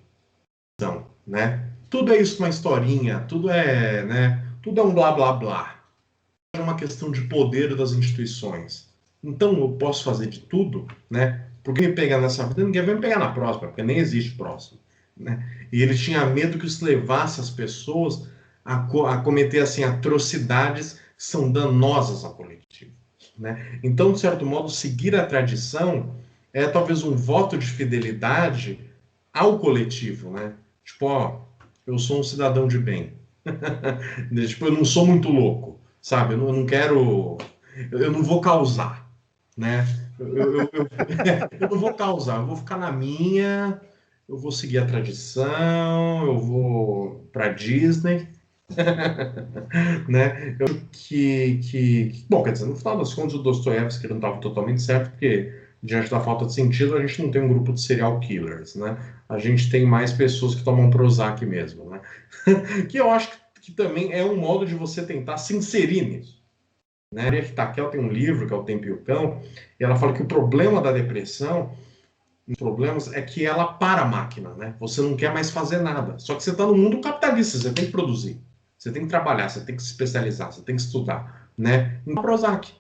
Então, né? Tudo é isso, uma historinha, tudo é, né? Tudo é um blá blá blá. É uma questão de poder das instituições. Então eu posso fazer de tudo, né? Porque me pegar nessa vida, ninguém vai me pegar na próxima, porque nem existe próximo, né? E ele tinha medo que isso levasse as pessoas a cometer assim atrocidades que são danosas ao coletivo, né? Então, de certo modo, seguir a tradição é talvez um voto de fidelidade ao coletivo, né? Tipo, ó, eu sou um cidadão de bem. Tipo, eu não sou muito louco, sabe? Eu não quero. Eu não vou causar, né? Eu não vou causar, eu vou ficar na minha, eu vou seguir a tradição, eu vou para Disney, né? Eu acho bom, quer dizer, no final das contas, o Dostoiévski não estava totalmente certo, porque diante da falta de sentido, a gente não tem um grupo de serial killers, né? A gente tem mais pessoas que tomam Prozac mesmo, né? Que eu acho que também é um modo de você tentar se inserir nisso. Né? A Maria Taquel tem um livro, que é O Tempo e o Cão, e ela fala que o problema da depressão, os problemas, é que ela para a máquina, né? Você não quer mais fazer nada. Só que você está no mundo capitalista, você tem que produzir, você tem que trabalhar, você tem que se especializar, você tem que estudar, né? Então, Prozac.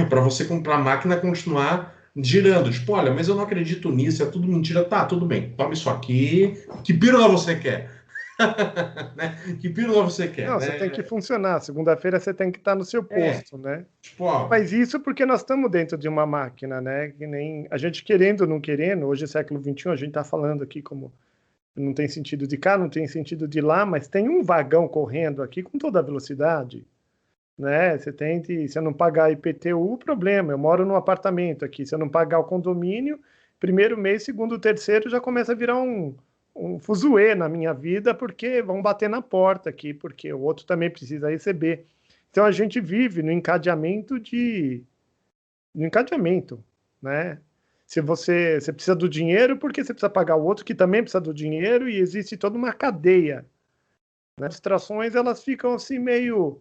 Para você comprar a máquina continuar girando. Tipo, olha, mas eu não acredito nisso, é tudo mentira. Tá, tudo bem, toma isso aqui. Que pílula você quer? Né? Que pílula você quer, Não, você tem né? que funcionar. Segunda-feira você tem que estar no seu É, posto, né? tipo, ó, Mas isso porque nós estamos dentro de uma máquina, né? Que nem a gente querendo ou não querendo, hoje é século XXI, a gente está falando aqui como não tem sentido de cá, não tem sentido de lá, mas tem um vagão correndo aqui com toda a velocidade, né? Você tem de, se eu não pagar IPTU, problema. Eu moro num apartamento aqui, se eu não pagar o condomínio, primeiro mês, segundo, terceiro, já começa a virar um fuzuê na minha vida, porque vão bater na porta aqui, porque o outro também precisa receber. Então a gente vive no encadeamento, né? Se você precisa do dinheiro, porque você precisa pagar o outro que também precisa do dinheiro, e existe toda uma cadeia, né? As distrações, elas ficam assim meio,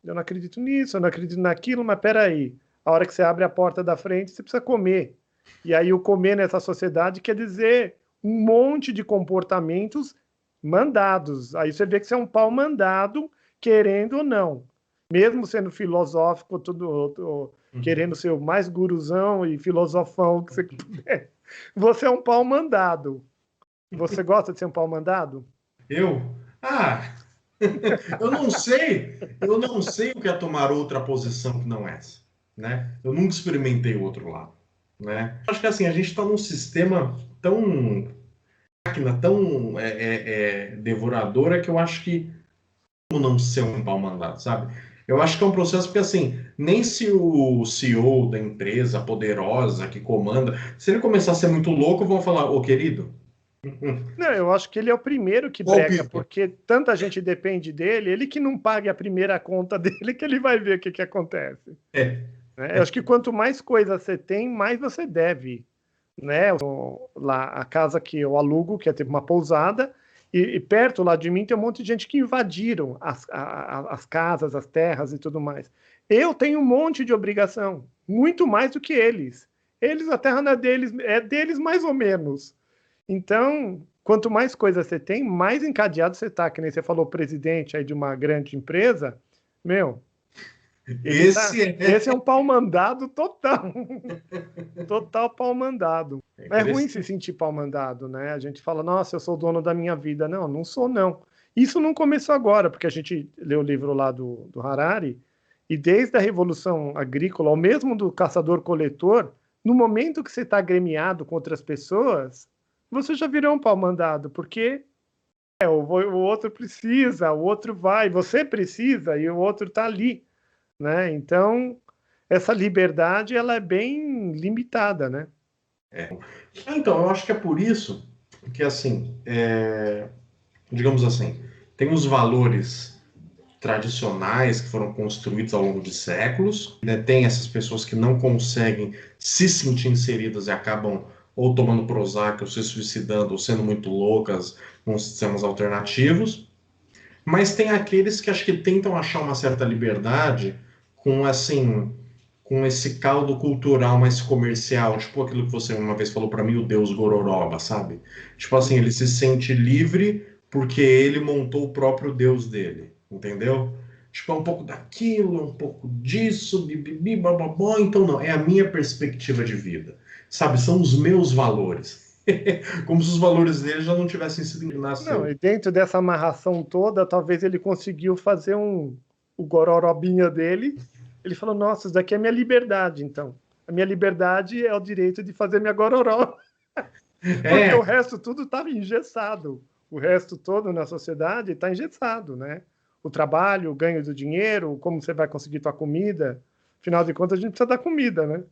eu não acredito nisso, eu não acredito naquilo, mas peraí, a hora que você abre a porta da frente, você precisa comer. E aí o comer nessa sociedade quer dizer um monte de comportamentos mandados. Aí você vê que você é um pau mandado, querendo ou não. Mesmo sendo filosófico, tudo, querendo ser o mais guruzão e filosofão que você puder, você é um pau mandado. Você gosta de ser um pau mandado? eu. Ah, eu não sei o que é tomar outra posição que não essa, né? Eu nunca experimentei o outro lado, né? Acho que assim, a gente está num sistema tão máquina, tão devoradora que eu acho que como não ser um pau mandado, sabe? Eu acho que é um processo porque, assim, nem se o CEO da empresa poderosa que comanda, se ele começar a ser muito louco, vão falar, ô querido, Não, eu acho que ele é o primeiro que ó o breca, pivô. porque tanta gente depende dele, ele que não pague a primeira conta dele, que ele vai ver o que que acontece. É, Né? Eu acho que quanto mais coisa você tem, mais você deve. Né? Lá, a casa que eu alugo, que é tipo uma pousada, e perto lá de mim tem um monte de gente que invadiram as casas, as terras e tudo mais. Eu tenho um monte de obrigação, muito mais do que eles. Eles, a terra não é deles mais ou menos. Então, quanto mais coisa você tem, mais encadeado você está. Que nem você falou, presidente aí de uma grande empresa, meu, ele tá. esse é, Esse é um pau mandado total. Total pau mandado. é É ruim se interessante. sentir pau mandado, né? A gente fala, nossa, eu sou dono da minha vida. Não, não sou, não. Isso não começou agora, porque a gente leu o livro lá do Harari, e desde a Revolução Agrícola, ou mesmo do caçador-coletor, no momento que você está agremiado com outras pessoas, você já virou um pau mandado, porque o outro precisa, o outro vai, você precisa e o outro está ali, né? Então, essa liberdade, ela é bem limitada, né? Então, eu acho que é por isso que, assim, digamos assim, tem os valores tradicionais que foram construídos ao longo de séculos, né? Tem essas pessoas que não conseguem se sentir inseridas e acabam ou tomando Prozac, ou se suicidando, ou sendo muito loucas com sistemas alternativos. Mas tem aqueles que acho que tentam achar uma certa liberdade com, assim, com esse caldo cultural mais comercial, tipo aquilo que você uma vez falou para mim, o Deus Gororoba, sabe? Tipo assim, ele se sente livre porque ele montou o próprio Deus dele, entendeu? Tipo, é um pouco daquilo, um pouco disso, bibibi, bababó. Então, não, é a minha perspectiva de vida, sabe? São os meus valores. Como se os valores dele já não tivessem sido que Não, nasceu. e dentro dessa amarração toda, talvez ele conseguiu fazer o gororobinha dele. Ele falou: Nossa, isso daqui é minha liberdade, então. A minha liberdade é o direito de fazer minha gororó, porque É, o resto tudo estava engessado. O resto todo na sociedade está engessado, né? O trabalho, o ganho do dinheiro, como você vai conseguir tua comida. Afinal de contas, a gente precisa da comida, né?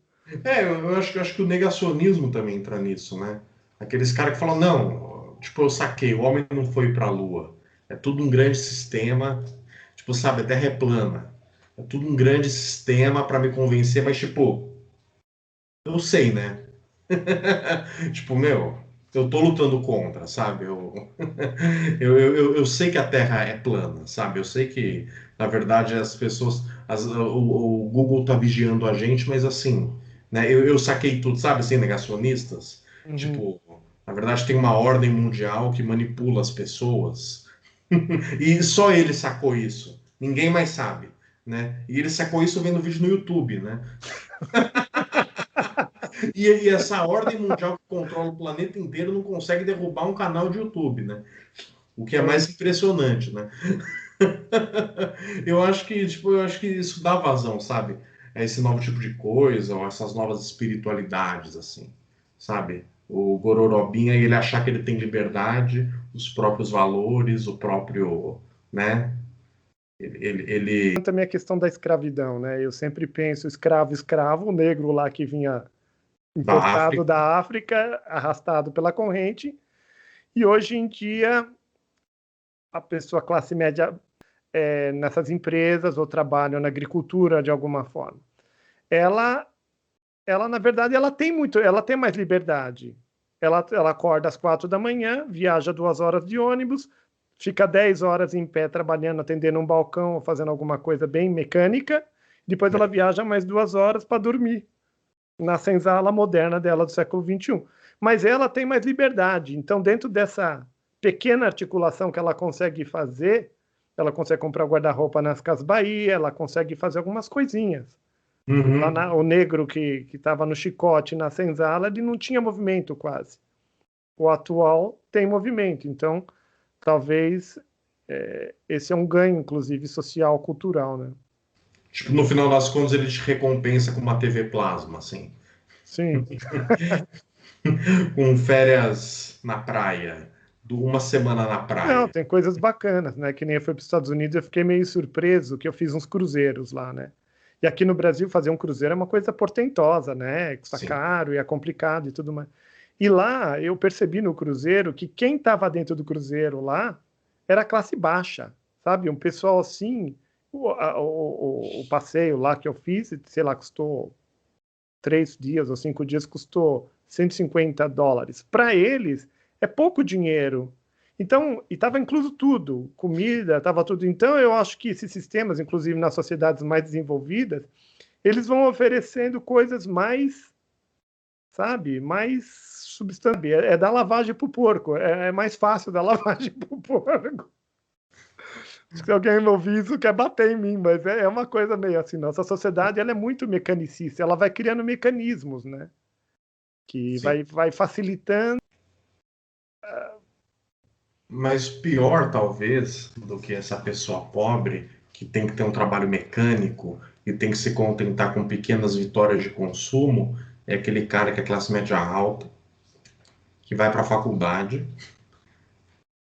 eu acho que o negacionismo também entra nisso, né? Aqueles caras que falam, não, tipo, eu saquei, o homem não foi para a Lua. É tudo um grande sistema, tipo, sabe, a Terra é plana. É tudo um grande sistema para me convencer, mas, tipo, eu sei, né? Tipo, meu, eu tô lutando contra, sabe? Eu sei que a Terra é plana, sabe? Eu sei que, na verdade, as pessoas, o Google tá vigiando a gente, mas assim, né? Eu saquei tudo, sabe? Assim, negacionistas. Uhum. Tipo, na verdade, tem uma ordem mundial que manipula as pessoas. E só ele sacou isso. Ninguém mais sabe, né? E ele sacou isso vendo vídeo no YouTube, né? E essa ordem mundial que controla o planeta inteiro não consegue derrubar um canal de YouTube, né? O que é É. mais impressionante, né? Eu acho que isso dá vazão, sabe? A esse novo tipo de coisa, ou essas novas espiritualidades, assim, sabe? O Gororobinha, ele achar que ele tem liberdade, os próprios valores, o próprio, né? Ele Também a questão da escravidão, né? Eu sempre penso escravo, escravo, o negro lá que vinha da importado África, da África, arrastado pela corrente, e hoje em dia a pessoa classe média nessas empresas ou trabalham na agricultura de alguma forma, ela, ela na verdade ela tem mais liberdade. Ela acorda às 4 da manhã, viaja 2 horas de ônibus, fica 10 horas em pé trabalhando, atendendo um balcão ou fazendo alguma coisa bem mecânica, depois ela né? viaja mais 2 horas para dormir na senzala moderna dela do século XXI. Mas ela tem mais liberdade. Então, dentro dessa pequena articulação que ela consegue fazer, ela consegue comprar guarda-roupa nas Casas Bahia, ela consegue fazer algumas coisinhas. Uhum. O negro que estava no chicote na senzala, ele não tinha movimento quase. O atual tem movimento. Então, talvez esse é um ganho, inclusive, social, cultural, né? Tipo, no final das contas, ele te recompensa com uma TV plasma, assim. Sim. Com férias na praia, uma semana na Não, praia. tem coisas bacanas, né? Que nem eu fui para os Estados Unidos, eu fiquei meio surpreso que eu fiz uns cruzeiros lá, né? E aqui no Brasil fazer um cruzeiro é uma coisa portentosa, né? Custa Sim, caro e é complicado e tudo mais. E lá eu percebi no cruzeiro que quem estava dentro do cruzeiro lá era classe baixa, sabe? Um pessoal assim, o passeio lá que eu fiz, sei lá, custou 3 dias ou 5 dias, custou US$ 150. Para eles é pouco dinheiro. Então, e estava incluso tudo, comida, estava tudo. Então, eu acho que esses sistemas, inclusive nas sociedades mais desenvolvidas, eles vão oferecendo coisas mais, sabe, mais substantivas. É dar lavagem para o porco. É mais fácil dar lavagem para o porco. Se alguém ouvir isso, quer bater em mim, mas é uma coisa meio assim. Nossa sociedade ela é muito mecanicista, ela vai criando mecanismos, né? Que sim. vai facilitando. Mas pior, talvez, do que essa pessoa pobre, que tem que ter um trabalho mecânico e tem que se contentar com pequenas vitórias de consumo, é aquele cara que é classe média alta, que vai para a faculdade,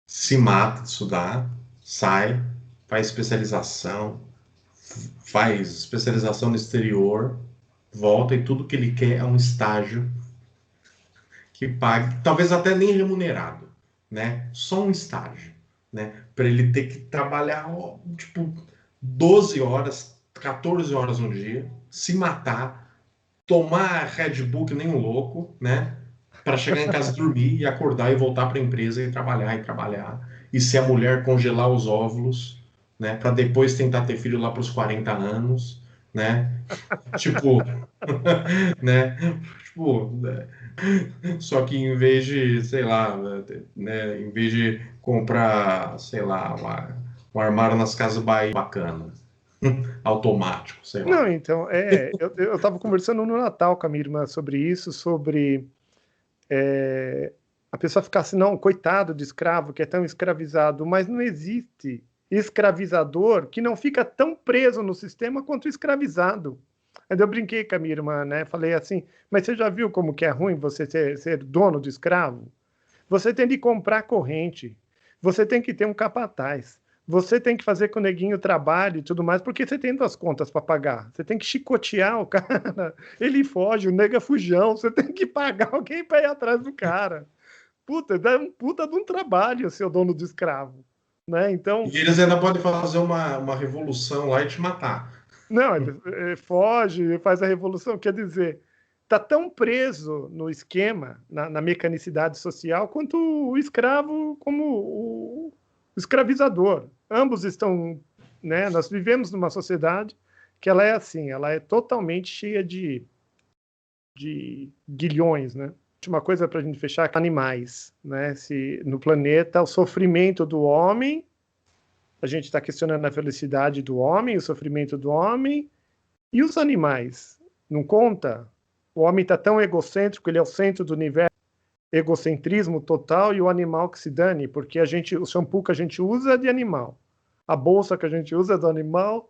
se mata de estudar, sai, faz especialização no exterior, volta e tudo que ele quer é um estágio que pague, talvez até nem remunerado, né? Só um estágio, né? Para ele ter que trabalhar, tipo, 12 horas, 14 horas no dia, se matar, tomar Red Bull que nem um louco, né? Para chegar em casa dormir e acordar e voltar para a empresa e trabalhar. E se a mulher congelar os óvulos, né? Para depois tentar ter filho lá para os 40 anos, né? Tipo, né? Tipo, só que em vez de, sei lá, né, em vez de comprar, sei lá, um armário nas Casas Bahia bacana, automático, sei Não, lá. então, eu estava conversando no Natal com a minha irmã sobre isso, sobre a pessoa ficar assim, não, coitado de escravo que é tão escravizado, mas não existe escravizador que não fica tão preso no sistema quanto o escravizado. Aí eu brinquei com a minha irmã, né? Falei assim, mas você já viu como que é ruim você ser dono de escravo? Você tem de comprar corrente, você tem que ter um capataz, você tem que fazer que o neguinho trabalhe e tudo mais, porque você tem duas contas para pagar. Você tem que chicotear o cara, ele foge, o nega é fujão, você tem que pagar alguém para ir atrás do cara. Puta, dá um puta de um trabalho ser o dono do escravo, né? Então, E eles ainda podem fazer uma revolução lá e te matar. não, ele foge, faz a revolução. Quer dizer, está tão preso no esquema, na mecanicidade social, quanto o escravo, como o escravizador. Ambos estão, né? Nós vivemos numa sociedade que ela é assim, ela é totalmente cheia de guilhões, né? Uma coisa para a gente fechar, animais, né? Se no planeta o sofrimento do homem, a gente está questionando a felicidade do homem, o sofrimento do homem, e os animais? Não conta? O homem está tão egocêntrico, ele é o centro do universo, egocentrismo total, e o animal que se dane, porque o shampoo que a gente usa é de animal, a bolsa que a gente usa é do animal,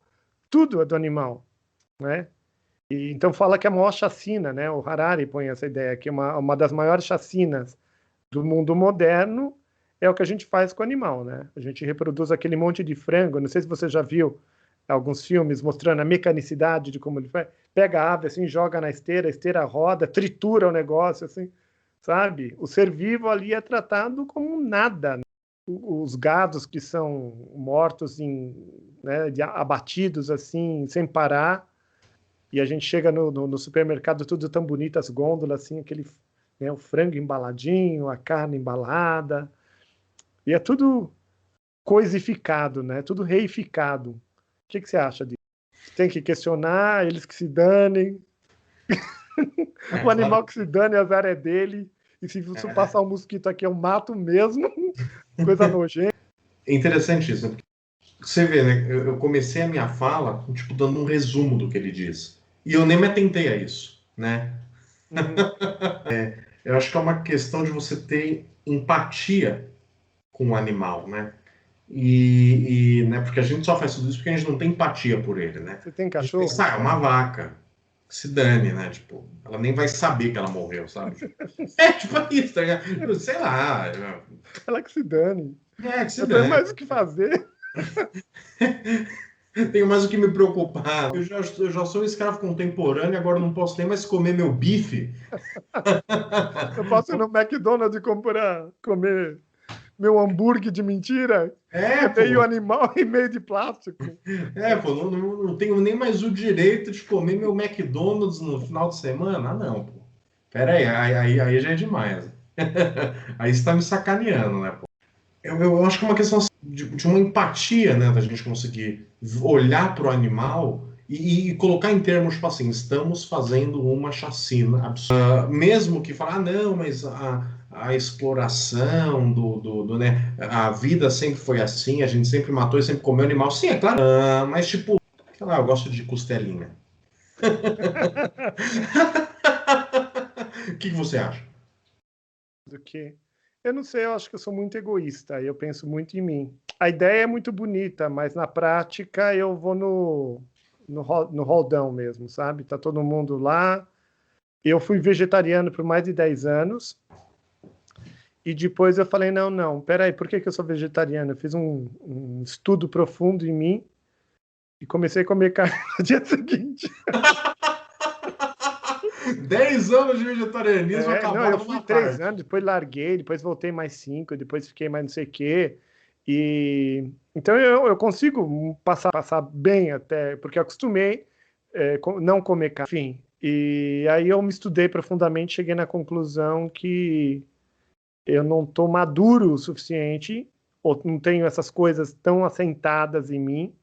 tudo é do animal, né? E, então fala que é a maior chacina, né? O Harari põe essa ideia, que uma das maiores chacinas do mundo moderno é o que a gente faz com o animal, né? A gente reproduz aquele monte de frango. Não sei se você já viu alguns filmes mostrando a mecanicidade de como ele faz. Pega a ave assim, joga na esteira, a esteira roda, tritura o negócio, assim, sabe? O ser vivo ali é tratado como nada, né? Os gados que são mortos, né, abatidos assim, sem parar, e a gente chega no supermercado tudo tão bonito, as gôndolas assim, aquele, né, o frango embaladinho, a carne embalada, e é tudo coisificado, né? Tudo reificado. O que você acha disso? Tem que questionar, eles que se danem, É o animal claro. que se dane, azar é dele, e se você passar um mosquito aqui, eu mato mesmo, coisa nojenta. É interessante isso, né? Você vê, né? Eu comecei a minha fala, tipo, dando um resumo do que ele diz. E eu nem me atentei a isso, né? Uhum. Eu acho que é uma questão de você ter empatia com o animal, né? Né? Porque a gente só faz tudo isso porque a gente não tem empatia por ele, né? Você tem A gente pensa, cachorro? é uma vaca. se dane, né? Tipo, ela nem vai saber que ela morreu, sabe? É tipo isso, tá ligado? Sei lá. Ela que se dane. É, que se Eu tenho dane. mais o que fazer. Tenho mais o que me preocupar. Eu já sou um escravo contemporâneo, agora não posso nem mais comer meu bife. Eu posso ir no McDonald's e comer meu hambúrguer de mentira, que É, é meio pô. animal e meio de plástico. É, pô, não tenho nem mais o direito de comer meu McDonald's no final de semana? Ah, não, pô. Pera aí já é demais. Aí você tá me sacaneando, né, pô? Eu acho que é uma questão de uma empatia, né, da gente conseguir olhar para o animal e colocar em termos, tipo assim, estamos fazendo uma chacina absurda. Mesmo que falar, ah, não, mas a exploração né, a vida sempre foi assim, a gente sempre matou e sempre comeu animal. Sim, é claro. Mas, tipo, sei lá, eu gosto de costelinha. O que você acha? Do que eu não sei, eu acho que eu sou muito egoísta, eu penso muito em mim. A ideia é muito bonita, mas na prática eu vou no roldão mesmo, sabe? Tá todo mundo lá. Eu fui vegetariano por mais de 10 anos e depois eu falei, não, não, peraí, por que eu sou vegetariano? Eu fiz um estudo profundo em mim e comecei a comer carne no dia seguinte. 10 anos de vegetarianismo Não, eu acabaram fui numa 3 anos, tarde. depois larguei, depois voltei mais 5, depois fiquei mais não sei o quê. E então eu consigo passar bem até, porque eu acostumei não comer carne, enfim. E aí eu me estudei profundamente, cheguei na conclusão que eu não estou maduro o suficiente, ou não tenho essas coisas tão assentadas em mim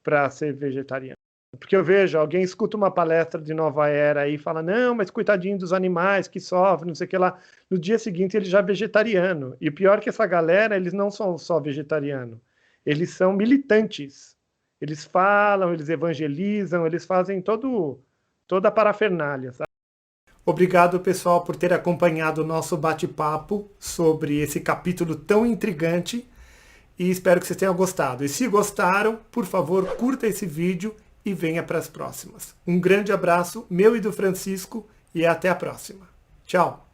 para ser vegetariano. Porque eu vejo, alguém escuta uma palestra de nova era e fala, não, mas coitadinho dos animais que sofrem, não sei o que lá. No dia seguinte ele já é vegetariano. E o pior é que essa galera, eles não são só vegetarianos, eles são militantes. Eles falam, eles evangelizam, eles fazem toda a parafernália, sabe? Obrigado, pessoal, por ter acompanhado o nosso bate-papo sobre esse capítulo tão intrigante e espero que vocês tenham gostado. E se gostaram, por favor, curta esse vídeo e venha para as próximas. Um grande abraço, meu e do Francisco, e até a próxima. Tchau!